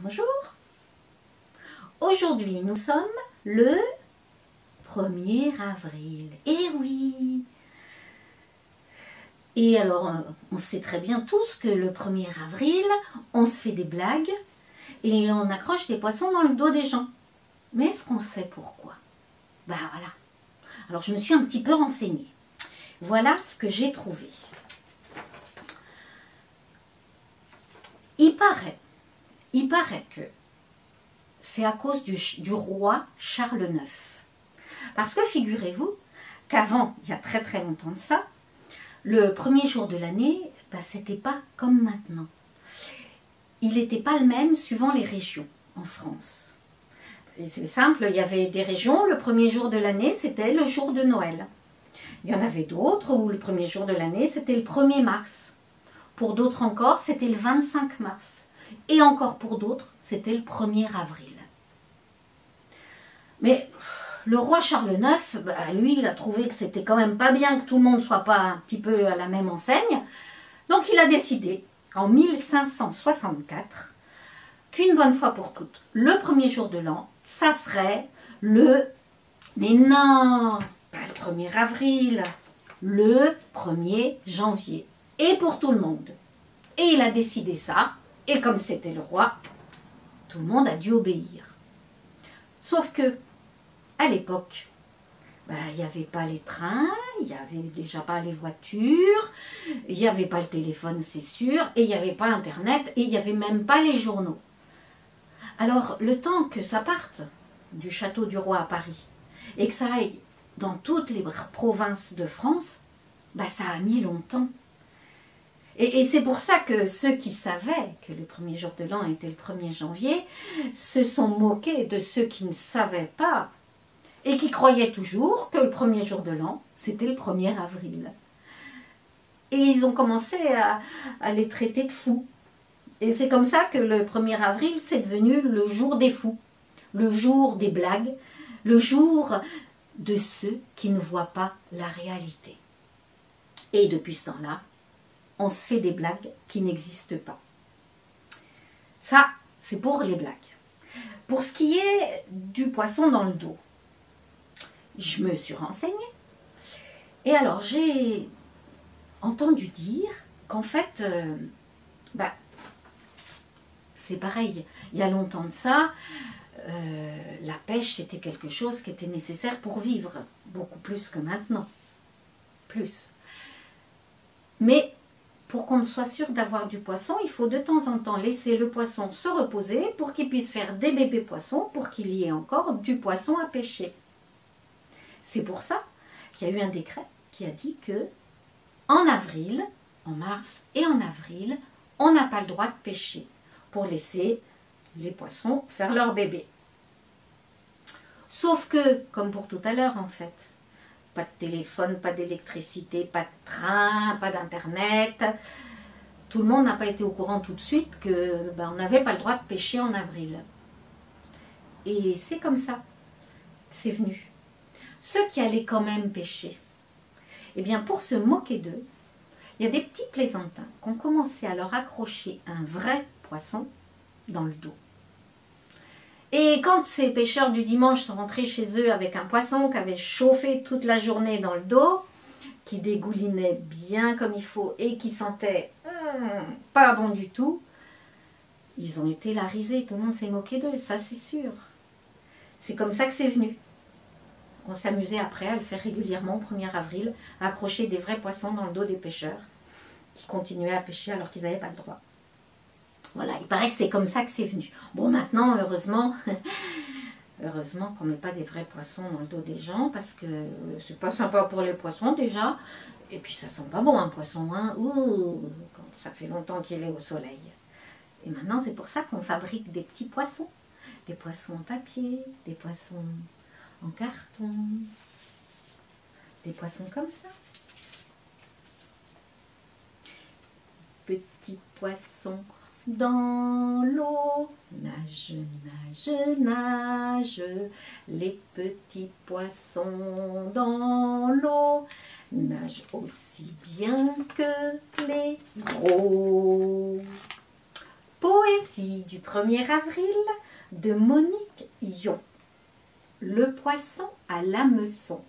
Bonjour. Aujourd'hui, nous sommes le 1er avril. Eh oui! Et alors, on sait très bien tous que le 1er avril, on se fait des blagues et on accroche des poissons dans le dos des gens. Mais est-ce qu'on sait pourquoi? Ben voilà. Alors, je me suis un petit peu renseignée. Voilà ce que j'ai trouvé. Il paraît que c'est à cause du roi Charles IX. Parce que figurez-vous qu'avant, il y a très très longtemps de ça, le premier jour de l'année, ben, c'était pas comme maintenant. Il n'était pas le même suivant les régions en France. C'est simple, il y avait des régions, le premier jour de l'année, c'était le jour de Noël. Il y en avait d'autres où le premier jour de l'année, c'était le 1er mars. Pour d'autres encore, c'était le 25 mars. Et encore pour d'autres, c'était le 1er avril. Mais le roi Charles IX, bah, lui, il a trouvé que c'était quand même pas bien que tout le monde soit pas un petit peu à la même enseigne. Donc il a décidé, en 1564, qu'une bonne fois pour toutes, le premier jour de l'an, ça serait le... Mais non, pas le 1er avril, le 1er janvier. Et pour tout le monde. Et il a décidé ça, et comme c'était le roi, tout le monde a dû obéir. Sauf que, à l'époque, ben, il n'y avait pas les trains, il n'y avait déjà pas les voitures, il n'y avait pas le téléphone, c'est sûr, et il n'y avait pas Internet, et il n'y avait même pas les journaux. Alors, le temps que ça parte du château du roi à Paris, et que ça aille dans toutes les provinces de France, ben, ça a mis longtemps. Et c'est pour ça que ceux qui savaient que le premier jour de l'an était le 1er janvier se sont moqués de ceux qui ne savaient pas et qui croyaient toujours que le premier jour de l'an, c'était le 1er avril. Et ils ont commencé à les traiter de fous. Et c'est comme ça que le 1er avril, c'est devenu le jour des fous, le jour des blagues, le jour de ceux qui ne voient pas la réalité. Et depuis ce temps-là, on se fait des blagues qui n'existent pas. Ça, c'est pour les blagues. Pour ce qui est du poisson dans le dos, je me suis renseignée. Et alors, j'ai entendu dire qu'en fait, c'est pareil. Il y a longtemps de ça, la pêche, c'était quelque chose qui était nécessaire pour vivre. Beaucoup plus que maintenant. Plus. Mais pour qu'on soit sûr d'avoir du poisson, il faut de temps en temps laisser le poisson se reposer pour qu'il puisse faire des bébés poissons, pour qu'il y ait encore du poisson à pêcher. C'est pour ça qu'il y a eu un décret qui a dit que en avril, en mars et en avril, on n'a pas le droit de pêcher pour laisser les poissons faire leurs bébés. Sauf que, comme pour tout à l'heure en fait, pas de téléphone, pas d'électricité, pas de train, pas d'internet. Tout le monde n'a pas été au courant tout de suite que on n'avait pas le droit de pêcher en avril. Et c'est comme ça, c'est venu. Ceux qui allaient quand même pêcher, eh bien pour se moquer d'eux, il y a des petits plaisantins qui ont commencé à leur accrocher un vrai poisson dans le dos. Et quand ces pêcheurs du dimanche sont rentrés chez eux avec un poisson qui avait chauffé toute la journée dans le dos, qui dégoulinait bien comme il faut et qui sentait pas bon du tout, ils ont été la risée, tout le monde s'est moqué d'eux, ça c'est sûr. C'est comme ça que c'est venu. On s'amusait après à le faire régulièrement au 1er avril, à accrocher des vrais poissons dans le dos des pêcheurs qui continuaient à pêcher alors qu'ils n'avaient pas le droit. Voilà, il paraît que c'est comme ça que c'est venu. Bon, maintenant, heureusement qu'on ne met pas des vrais poissons dans le dos des gens, parce que c'est pas sympa pour les poissons déjà, et puis ça sent pas bon un poisson, hein. Ouh, quand ça fait longtemps qu'il est au soleil. Et maintenant, c'est pour ça qu'on fabrique des petits poissons. Des poissons en papier, des poissons en carton, des poissons comme ça. Petits poissons dans l'eau, nage, nage, nage, les petits poissons dans l'eau nagent aussi bien que les gros. Poésie. Poésie du 1er avril de Monique Yon. Le poisson à l'hameçon.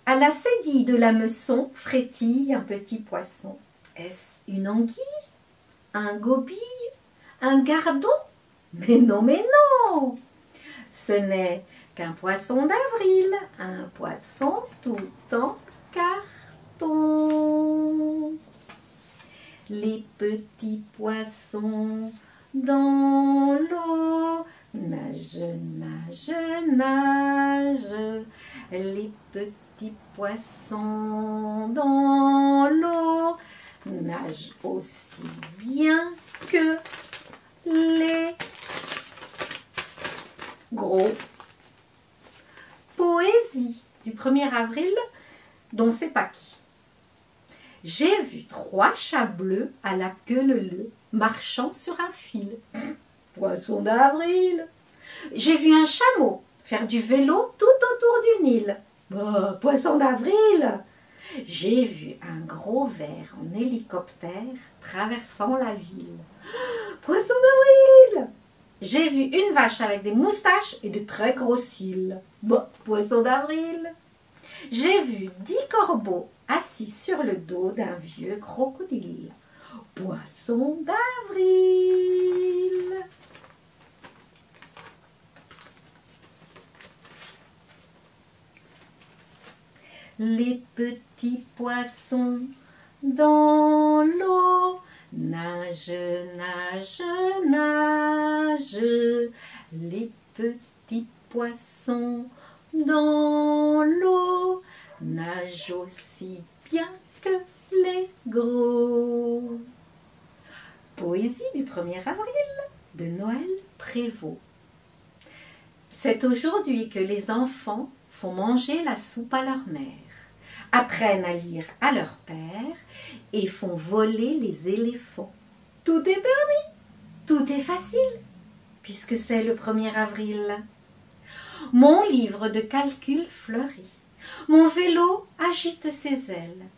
À la cédille de l'hameçon frétille un petit poisson. Est-ce une anguille? Un gobille? Un gardon? Mais non, mais non! Ce n'est qu'un poisson d'avril, un poisson tout en carton. Les petits poissons dans l'eau nagent, nagent, nagent. Les petits poissons dans l'eau nagent aussi bien que les gros. Poésie du 1er avril dont c'est pas qui. J'ai vu 3 chats bleus à la queue leu marchant sur un fil. Poisson d'avril. J'ai vu un chameau faire du vélo tout autour du Nil. Bah, poisson d'avril. J'ai vu un gros ver en hélicoptère traversant la ville. Poisson d'avril. J'ai vu une vache avec des moustaches et de très gros cils. Bah, poisson d'avril. J'ai vu 10 corbeaux assis sur le dos d'un vieux crocodile. Poisson d'avril. Les petits poissons dans l'eau nagent, nagent, nagent. Les petits poissons dans l'eau nagent aussi bien que les gros. Poésie du 1er avril de Noël Prévost. C'est aujourd'hui que les enfants font manger la soupe à leur mère, apprennent à lire à leur père et font voler les éléphants. Tout est permis, tout est facile, puisque c'est le 1er avril. Mon livre de calcul fleurit, mon vélo agite ses ailes.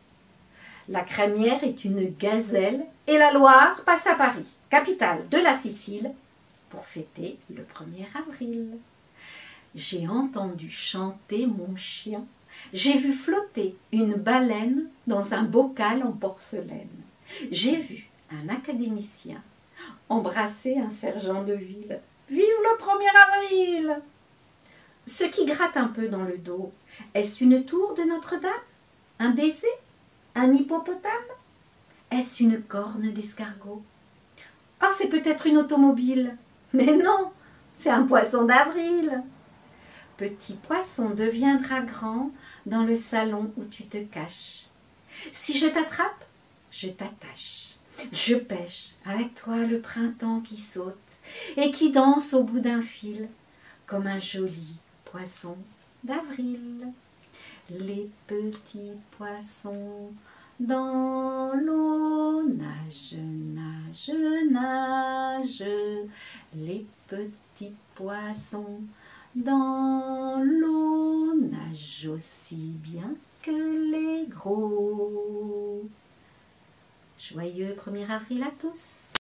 La crémière est une gazelle et la Loire passe à Paris, capitale de la Sicile, pour fêter le 1er avril. J'ai entendu chanter mon chien, j'ai vu flotter une baleine dans un bocal en porcelaine. J'ai vu un académicien embrasser un sergent de ville. Vive le 1er avril! Ce qui gratte un peu dans le dos, est-ce une tour de Notre-Dame? Un baiser? Un hippopotame? Est-ce une corne d'escargot? Ah, c'est peut-être une automobile. Mais non, c'est un poisson d'avril. Petit poisson deviendra grand dans le salon où tu te caches. Si je t'attrape, je t'attache. Je pêche avec toi le printemps qui saute et qui danse au bout d'un fil comme un joli poisson d'avril. Les petits poissons dans l'eau nagent, nagent, nagent. Les petits poissons dans l'eau nagent aussi bien que les gros. Joyeux 1er avril à tous!